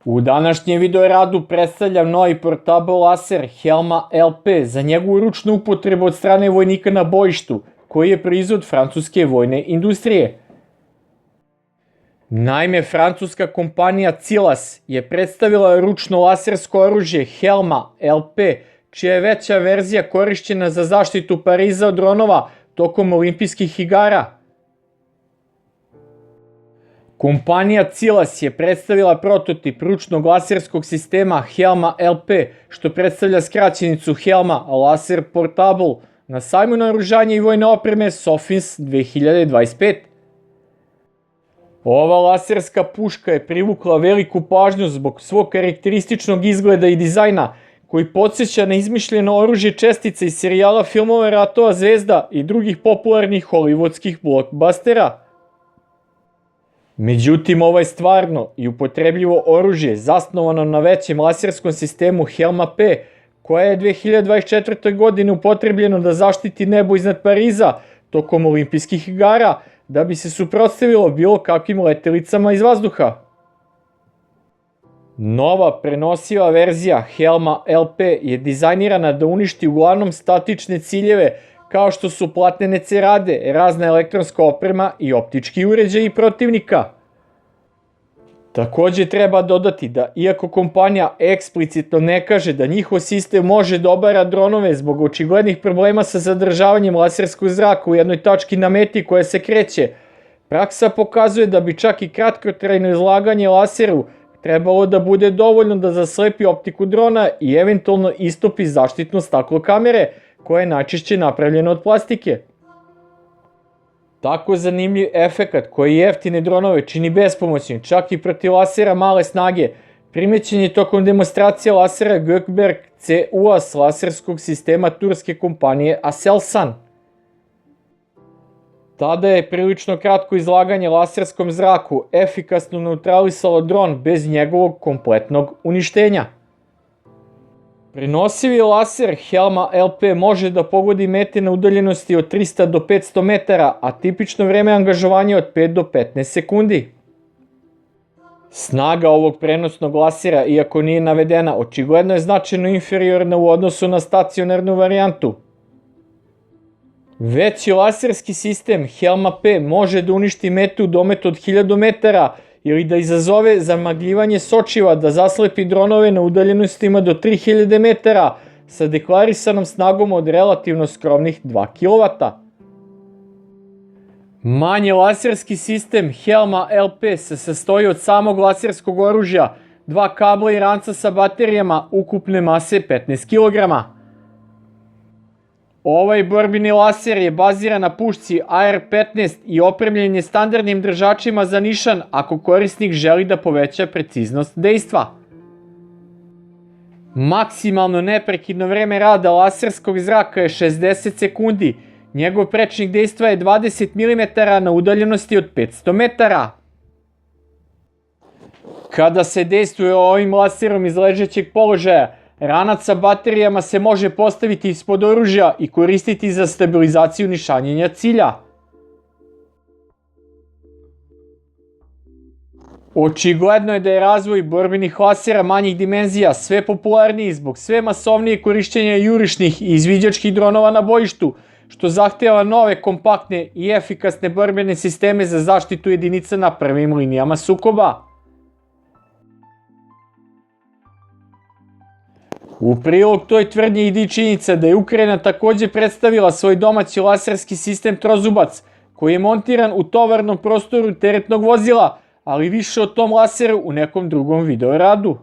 U današnjem videoradu predstavljam novi portable laser Helma LP za njegovu ručnu upotrebu od strane vojnika na bojištu, koji je proizvod francuske vojne industrije. Naime, francuska kompanija Cilas je predstavila ručno lasersko oružje Helma LP, čija je veća verzija korišćena za zaštitu Pariza od dronova tokom olimpijskih igara. Kompanija Cilas je predstavila prototip ručnog laserskog sistema Helma LP, što predstavlja skraćenicu Helma Laser Portable, na sajmu naoružanja i vojne opreme SOFINS 2025. Ova laserska puška je privukla veliku pažnju zbog svog karakterističnog izgleda i dizajna, koji podsjeća na izmišljeno oružje čestica iz serijala filmova Ratova zvezda i drugih popularnih hollywoodskih blockbustera. Međutim, ovo je stvarno i upotrebljivo oružje zasnovano na većem laserskom sistemu Helma P, koja je 2024. godine upotrebljeno da zaštiti nebo iznad Pariza tokom olimpijskih igara, da bi se suprotstavilo bilo kakvim letelicama iz vazduha. Nova prenosiva verzija Helma LP je dizajnirana da uništi uglavnom statične ciljeve kao što su platnene cerade, razna elektronska oprema i optički uređaji protivnika. Takođe treba dodati da, iako kompanija eksplicitno ne kaže da njihov sistem može da obara dronove zbog očiglednih problema sa zadržavanjem laserskog zraka u jednoj tački na meti koja se kreće, praksa pokazuje da bi čak i kratkotrajno izlaganje laseru trebalo da bude dovoljno da zaslepi optiku drona i eventualno istopi zaštitno staklo kamere, koja je najčešće napravljena od plastike. Tako zanimljiv efekat koji jeftine dronove čini bespomoćnim čak i protiv lasera male snage, primećen je tokom demonstracije lasera Gökberg C-UAS laserskog sistema turske kompanije Aselsan. Tada je prilično kratko izlaganje laserskom zraku efikasno neutralisalo dron bez njegovog kompletnog uništenja. Prenosivi laser Helma LP može da pogodi mete na udaljenosti od 300 do 500 metara, a tipično vreme angažovanja od 5 do 15 sekundi. Snaga ovog prenosnog lasera, iako nije navedena, očigledno je značajno inferiorna u odnosu na stacionarnu varijantu. Veći laserski sistem Helma P može da uništi metu u dometu od 1000 metara ili da izazove zamagljivanje sočiva da zaslepi dronove na udaljenostima do 3000 metara sa deklarisanom snagom od relativno skromnih 2 kW. Manji laserski sistem Helma LP se sastoji od samog laserskog oružja, 2 kabla i ranca sa baterijama ukupne mase 15 kg. Ovaj borbeni laser je baziran na pušci AR-15 i opremljen je standardnim držačima za nišan ako korisnik želi da poveća preciznost dejstva. Maksimalno neprekidno vreme rada laserskog zraka je 60 sekundi, njegov prečnik dejstva je 20 mm na udaljenosti od 500 metara. Kada se dejstvuje ovim laserom iz ležećeg položaja, ranac sa baterijama se može postaviti ispod oružja i koristiti za stabilizaciju nišanjenja cilja. Očigledno je da je razvoj borbenih lasera manjih dimenzija sve popularniji zbog sve masovnije korišćenja jurišnih i izviđačkih dronova na bojištu, što zahteva nove kompaktne i efikasne borbene sisteme za zaštitu jedinica na prvim linijama sukoba. U prilog toj tvrdnji ide i činjenica da je Ukrajina takođe predstavila svoj domaći laserski sistem Trozubac, koji je montiran u tovarnom prostoru teretnog vozila, ali više o tom laseru u nekom drugom videoradu.